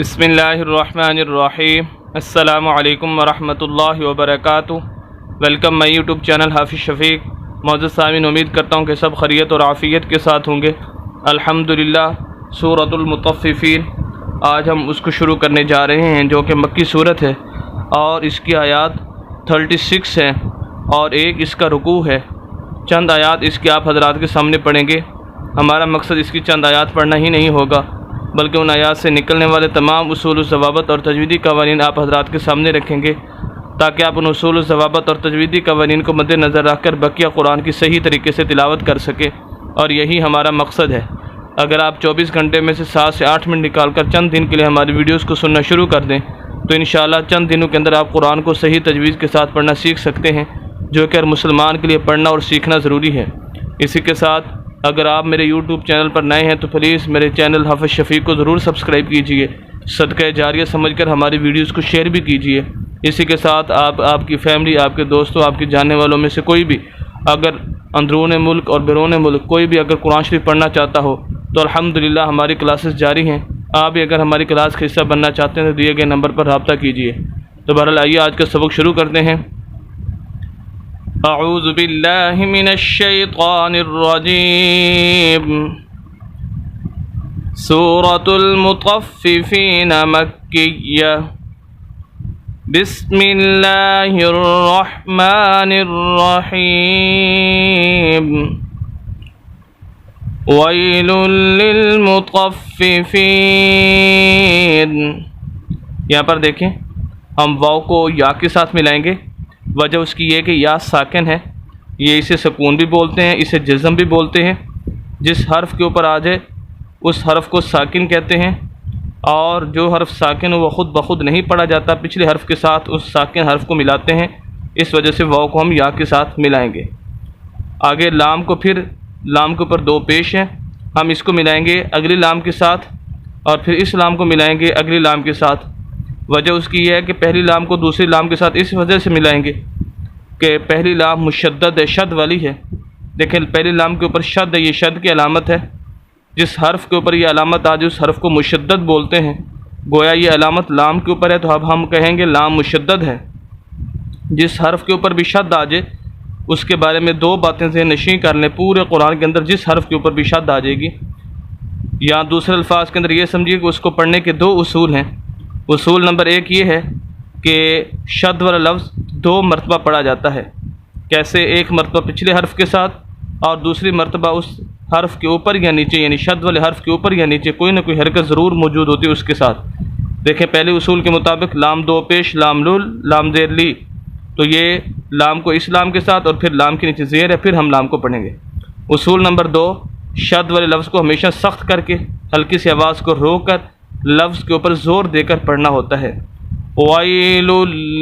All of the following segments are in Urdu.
بسم اللہ الرحمن الرحیم۔ السلام علیکم ورحمۃ اللہ وبرکاتہ۔ ویلکم مائی یوٹیوب چینل حافظ شفیق۔ معزز سامعین، امید کرتا ہوں کہ سب خیریت اور عافیت کے ساتھ ہوں گے۔ الحمدللہ، سورۃ المطففین، آج ہم اس کو شروع کرنے جا رہے ہیں جو کہ مکی صورت ہے اور اس کی آیات 36 ہیں اور ایک اس کا رکوع ہے۔ چند آیات اس کی آپ حضرات کے سامنے پڑھیں گے۔ ہمارا مقصد اس کی چند آیات پڑھنا ہی نہیں ہوگا بلکہ ان آیات سے نکلنے والے تمام اصول و ضوابط اور تجویدی قوانین آپ حضرات کے سامنے رکھیں گے تاکہ آپ ان اصول و ضوابط اور تجویدی قوانین کو مد نظر رکھ کر بقیہ قرآن کی صحیح طریقے سے تلاوت کر سکیں، اور یہی ہمارا مقصد ہے۔ اگر آپ 24 گھنٹے میں سے 7 سے 8 منٹ نکال کر چند دن کے لیے ہماری ویڈیوز کو سننا شروع کر دیں تو انشاءاللہ چند دنوں کے اندر آپ قرآن کو صحیح تجویز کے ساتھ پڑھنا سیکھ سکتے ہیں، جو کہ ہر مسلمان کے لیے پڑھنا اور سیکھنا ضروری ہے۔ اسی کے ساتھ اگر آپ میرے یوٹیوب چینل پر نئے ہیں تو پلیز میرے چینل حافظ شفیق کو ضرور سبسکرائب کیجئے، صدقہ جاریہ سمجھ کر ہماری ویڈیوز کو شیئر بھی کیجئے۔ اسی کے ساتھ آپ کی فیملی، آپ کے دوستوں، آپ کے جاننے والوں میں سے کوئی بھی اگر اندرون ملک اور بیرون ملک کوئی بھی اگر قرآن شریف پڑھنا چاہتا ہو تو الحمدللہ ہماری کلاسز جاری ہیں۔ آپ بھی اگر ہماری کلاس کا حصہ بننا چاہتے ہیں تو دیے گئے نمبر پر رابطہ کیجئے۔ تو بہرحال آئیے آج کا سبق شروع کرتے ہیں۔ اعوذ باللہ من الشیطان الرجیم۔ سورۃ المطففین مکیہ۔ بسم اللہ الرحمن الرحیم۔ ویل للمطففین۔ یہاں پر دیکھیں، ہم واو کو یا کے ساتھ ملائیں گے۔ وجہ اس کی یہ کہ یا ساکن ہے، یہ اسے سکون بھی بولتے ہیں، اسے جزم بھی بولتے ہیں۔ جس حرف کے اوپر آ جائے اس حرف کو ساکن کہتے ہیں، اور جو حرف ساکن وہ خود بخود نہیں پڑھا جاتا، پچھلے حرف کے ساتھ اس ساکن حرف کو ملاتے ہیں، اس وجہ سے واو کو ہم یا کے ساتھ ملائیں گے۔ آگے لام کو، پھر لام کے اوپر 2 پیش ہیں، ہم اس کو ملائیں گے اگلی لام کے ساتھ اور پھر اس لام کو ملائیں گے اگلی لام کے ساتھ۔ وجہ اس کی یہ ہے کہ پہلی لام کو دوسری لام کے ساتھ اس وجہ سے ملائیں گے کہ پہلی لام مشدد ہے، شد والی ہے۔ دیکھیں پہلی لام کے اوپر شد ہے، یہ شد کی علامت ہے۔ جس حرف کے اوپر یہ علامت آ جائے اس حرف کو مشدد بولتے ہیں، گویا یہ علامت لام کے اوپر ہے تو اب ہم کہیں گے لام مشدد ہے۔ جس حرف کے اوپر بھی شد آ جائے اس کے بارے میں 2 باتیں ذہن نشین کر لیں۔ پورے قرآن کے اندر جس حرف کے اوپر بھی شد آ جائے گی، یا دوسرے الفاظ کے اندر یہ سمجھیے کہ اس کو پڑھنے کے 2 اصول ہیں۔ اصول نمبر 1 یہ ہے کہ شد والا لفظ 2 مرتبہ پڑھا جاتا ہے۔ کیسے؟ ایک مرتبہ پچھلے حرف کے ساتھ اور دوسری مرتبہ اس حرف کے اوپر یا نیچے، یعنی شد والے حرف کے اوپر یا نیچے کوئی نہ کوئی حرکت ضرور موجود ہوتی ہے اس کے ساتھ۔ دیکھیں پہلے اصول کے مطابق لام 2 پیش، لام لول، لام زیر لی، تو یہ لام کو اس لام کے ساتھ اور پھر لام کے نیچے زیر ہے، پھر ہم لام کو پڑھیں گے۔ اصول نمبر 2، شد والے لفظ کو ہمیشہ سخت کر کے ہلکی سی آواز کو روک کر لفظ کے اوپر زور دے کر پڑھنا ہوتا ہے۔ ویل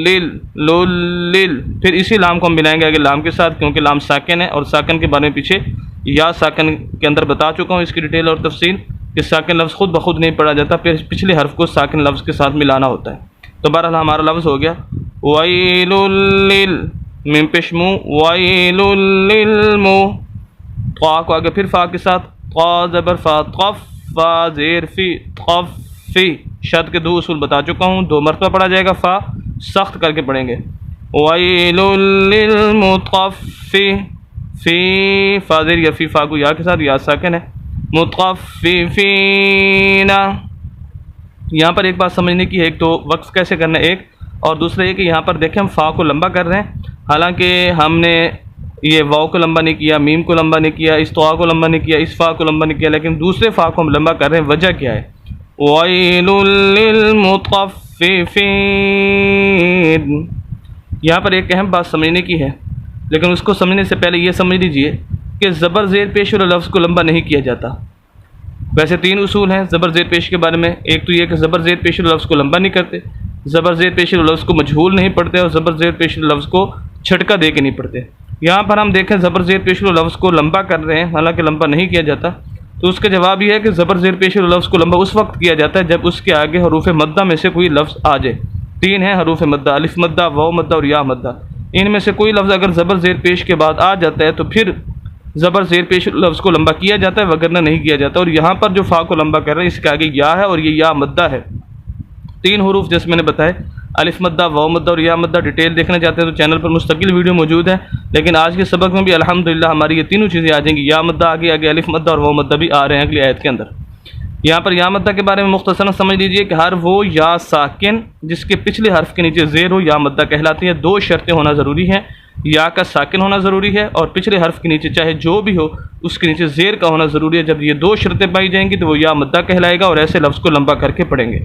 لل، پھر اسی لام کو ہم ملائیں گے آگے لام کے ساتھ، کیونکہ لام ساکن ہے اور ساکن کے بارے میں پیچھے یا ساکن کے اندر بتا چکا ہوں اس کی ڈیٹیل اور تفصیل کہ ساکن لفظ خود بخود نہیں پڑھا جاتا، پھر پچھلے حرف کو ساکن لفظ کے ساتھ ملانا ہوتا ہے۔ تو بہرحال ہمارا لفظ ہو گیا ویل لل، میم پیش منہ، ویل للمو، طا کو آگے پھر فا کے ساتھ، طا زبر فا، طف، فا زیر فی، طف فی۔ شد کے 2 اصول بتا چکا ہوں، 2 مرتبہ پڑھا جائے گا، فا سخت کر کے پڑھیں گے۔ ویل للمطففی، فی فا زیر یا فی، فا کو یا کے ساتھ، یا ساکن ہے، مطففین۔ یہاں پر ایک بات سمجھنے کی ہے، ایک تو وقف کیسے کرنا ہے ایک، اور دوسرا یہ کہ یہاں پر دیکھیں ہم فا کو لمبا کر رہے ہیں، حالانکہ ہم نے یہ واو کو لمبا نہیں کیا، میم کو لمبا نہیں کیا، اس طا کو لمبا نہیں کیا، اس فا کو لمبا نہیں کیا، لیکن دوسرے فا کو ہم لمبا کر رہے ہیں۔ وجہ کیا ہے؟ ویل للمطففین۔ یہاں پر ایک اہم بات سمجھنے کی ہے، لیکن اس کو سمجھنے سے پہلے یہ سمجھ لیجئے کہ زبر زیر پیش والے لفظ کو لمبا نہیں کیا جاتا۔ ویسے 3 اصول ہیں زبر زیر پیش کے بارے میں۔ ایک تو یہ کہ زبر زیر پیش والے لفظ کو لمبا نہیں کرتے، زبر زیر پیش والے لفظ کو مجہول نہیں پڑھتے، اور زبر زیر پیش والے لفظ کو چھٹکا دے کے نہیں پڑھتے۔ یہاں پر ہم دیکھیں زبر زیر پیش والے لفظ کو لمبا کر رہے ہیں، حالانکہ لمبا نہیں کیا جاتا، تو اس کا جواب یہ ہے کہ زبر زیر پیش والے لفظ کو لمبا اس وقت کیا جاتا ہے جب اس کے آگے حروف مدہ میں سے کوئی لفظ آ جائے۔ 3 ہیں حروف مدہ، الف مدہ، واو مدہ اور یا مدہ۔ ان میں سے کوئی لفظ اگر زبر زیر پیش کے بعد آ جاتا ہے تو پھر زبر زیر پیش لفظ کو لمبا کیا جاتا ہے، وگرنہ نہیں کیا جاتا۔ اور یہاں پر جو فا کو لمبا کر رہے ہیں اس کے آگے یا ہے اور یہ یا مدہ ہے، 3 حروف جیسے میں نے بتائے، الف مدہ، واو مدہ اور یا مدہ، ڈیٹیل دیکھنا چاہتے ہیں تو چینل پر مستقل ویڈیو موجود ہے، لیکن آج کے سبق میں بھی الحمدللہ ہماری یہ تینوں چیزیں آ جائیں گی، یا مدہ آگے الف مدہ اور واو مدہ بھی آ رہے ہیں اگلی آیت کے اندر۔ یہاں پر یا مدہ کے بارے میں مختصراً سمجھ لیجئے کہ ہر وہ یا ساکن جس کے پچھلے حرف کے نیچے زیر ہو یا مدہ کہلاتی ہے۔ 2 شرطیں ہونا ضروری ہیں، یا کا ساکن ہونا ضروری ہے اور پچھلے حرف کے نیچے چاہے جو بھی ہو اس کے نیچے زیر کا ہونا ضروری ہے۔ جب یہ 2 شرطیں پائی جائیں گی تو وہ یا مدہ کہلائے گا، اور ایسے لفظ کو لمبا کر کے پڑھیں گے۔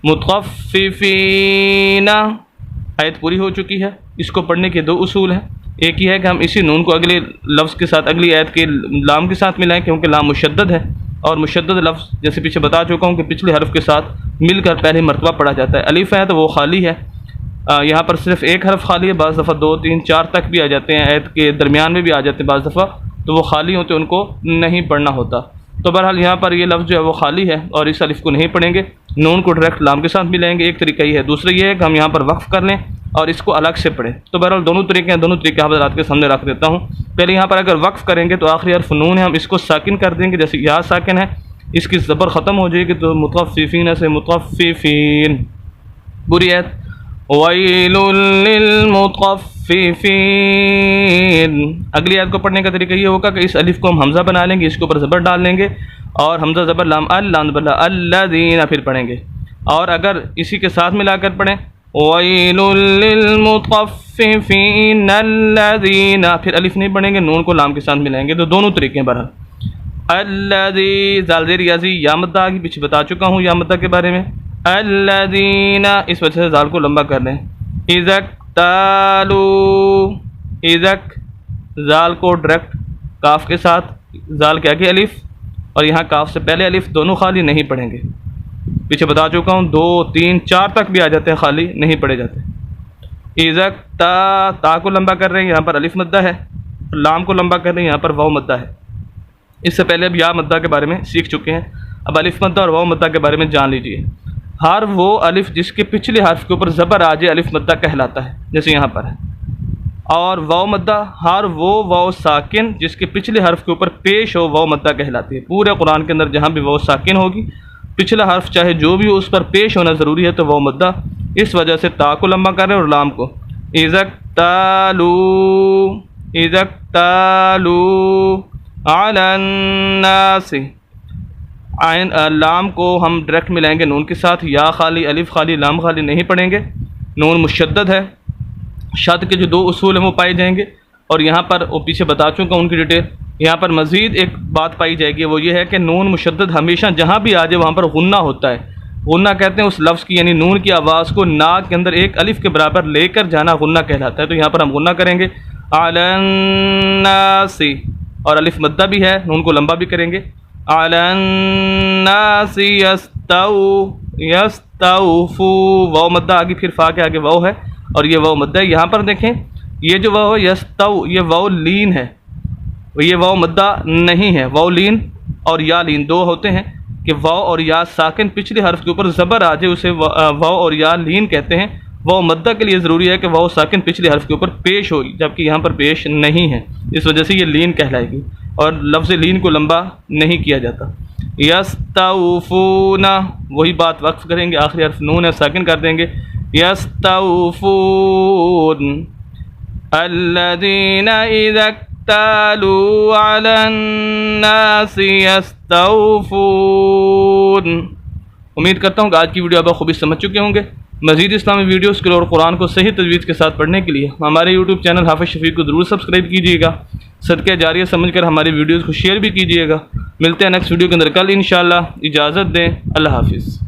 متخففین، آیت پوری ہو چکی ہے۔ اس کو پڑھنے کے 2 اصول ہیں، ایک یہ ہے کہ ہم اسی نون کو اگلے لفظ کے ساتھ، اگلی آیت کے لام کے ساتھ ملائیں، کیونکہ لام مشدد ہے، اور مشدد لفظ جیسے پیچھے بتا چکا ہوں کہ پچھلے حرف کے ساتھ مل کر پہلی مرتبہ پڑھا جاتا ہے۔ الف ہے تو وہ خالی ہے، یہاں پر صرف 1 حرف خالی ہے، بعض دفعہ 2 3 4 تک بھی آ جاتے ہیں، آیت کے درمیان میں بھی آ جاتے ہیں بعض دفعہ، تو وہ خالی ہوتے ان کو نہیں پڑھنا ہوتا۔ تو بہرحال یہاں پر یہ لفظ جو ہے وہ خالی ہے اور اس الف کو نہیں پڑھیں گے، نون کو ڈائریکٹ لام کے ساتھ ملائیں گے، ایک طریقہ یہ ہے۔ دوسرا یہ ہے کہ ہم یہاں پر وقف کر لیں اور اس کو الگ سے پڑھیں۔ تو بہرحال دونوں طریقے ہیں، دونوں طریقے حضرات کے سامنے رکھ دیتا ہوں۔ پہلے یہاں پر اگر وقف کریں گے تو آخری حرف نون ہے، ہم اس کو ساکن کر دیں گے، جیسے یا ساکن ہے، اس کی زبر ختم ہو جائے گی تو مطففین سے مطففین، پوری آیت وَيْلٌ لِّلْمُطَفِّفِينَ۔ اگلی آیت کو پڑھنے کا طریقہ یہ ہوگا کہ اس الف کو ہم حمزہ بنا لیں گے، اس کے اوپر زبر ڈال لیں گے اور حمزہ زبر لام لام بلا الذین پھر پڑھیں گے، اور اگر اسی کے ساتھ ملا کر پڑھیں وَيْلٌ لِّلْمُطَفِّفِينَ الَّذِينَ، پھر الف نہیں پڑھیں گے، نون کو لام کے ساتھ ملائیں گے۔ تو دونوں طریقے ہیں بہرحال۔ الذی زال زیر یازی یا مدہ آگی، پیچھے بتا چکا ہوں یا مدہ کے بارے میں۔ الذین، اس وجہ سے زال کو لمبا کر لیں۔ اذا اکتالوا، اذا، زال کو ڈائریکٹ کاف کے ساتھ، زال کے آگے الف اور یہاں کاف سے پہلے الف، دونوں خالی نہیں پڑھیں گے، پیچھے بتا چکا ہوں 2 3 4 تک بھی آ جاتے ہیں، خالی نہیں پڑھے جاتے۔ اذا تا کو لمبا کر رہے ہیں، یہاں پر الف مدہ ہے، لام کو لمبا کر رہے ہیں، یہاں پر واو مدہ ہے۔ اس سے پہلے اب یا مدہ کے بارے میں سیکھ چکے ہیں، اب الف مدہ اور واو مدہ کے بارے میں جان لیجئے۔ ہر وہ الف جس کے پچھلے حرف کے اوپر زبر آ جائے الف مدہ کہلاتا ہے، جیسے یہاں پر ہے۔ اور واو مدہ ہر وہ واو ساکن جس کے پچھلے حرف کے اوپر پیش ہو واو مدہ کہلاتی ہے۔ پورے قرآن کے اندر جہاں بھی واو ساکن ہوگی، پچھلا حرف چاہے جو بھی ہو اس پر پیش ہونا ضروری ہے، تو واو مدہ، اس وجہ سے تا کو لمبا کر رہے ہیں اور لام کو۔ اذا اکتالوا، اذا اکتالوا علی الناس، لام کو ہم ڈائریکٹ ملائیں گے نون کے ساتھ، یا خالی الف خالی لام خالی نہیں پڑھیں گے، نون مشدد ہے۔ شد کے جو 2 اصول ہیں وہ پائے جائیں گے، اور یہاں پر وہ پیچھے بتا چکا ہوں ان کی ڈیٹیل۔ یہاں پر مزید ایک بات پائی جائے گی، وہ یہ ہے کہ نون مشدد ہمیشہ جہاں بھی آ جائے وہاں پر غنہ ہوتا ہے۔ غنہ کہتے ہیں اس لفظ کی، یعنی نون کی آواز کو ناک کے اندر ایک الف کے برابر لے کر جانا غنہ کہلاتا ہے۔ تو یہاں پر ہم غنہ کریں گے علی الناس، اور الف مدہ بھی ہے، نون کو لمبا بھی کریں گے۔ علی الناس یستوفوا، واو مدہ آگے، پھر فا کے آگے واو ہے اور یہ واو مدہ ہے۔ یہاں پر دیکھیں یہ جو واو ہے یستو، یہ واو لین ہے، یہ واو مدہ نہیں ہے۔ واو لین اور یا لین 2 ہوتے ہیں کہ واو اور یا ساکن پچھلے حرف کے اوپر زبر آ جائے اسے واو اور یا لین کہتے ہیں۔ واو مدہ کے لیے ضروری ہے کہ واو ساکن پچھلے حرف کے اوپر پیش ہو، جبکہ یہاں پر پیش نہیں ہے، اس وجہ سے یہ لین کہلائے گی، اور لفظ لین کو لمبا نہیں کیا جاتا۔ یستوفون، وہی بات وقف کریں گے، آخری حرف نون ہے، ساکن کر دیں گے۔ یستوفون الذین اذا اکتالوا علی الناس یستوفون۔ امید کرتا ہوں کہ آج کی ویڈیو آپ خوبی سمجھ چکے ہوں گے۔ مزید اسلامی ویڈیوز کے لیے اور قرآن کو صحیح تجوید کے ساتھ پڑھنے کے لیے ہمارے یوٹیوب چینل حافظ شفیق کو ضرور سبسکرائب کیجیے گا، صدقہ جاریہ سمجھ کر ہماری ویڈیوز کو شیئر بھی کیجیے گا۔ ملتے ہیں نیکسٹ ویڈیو کے اندر کل انشاءاللہ، اجازت دیں، اللہ حافظ۔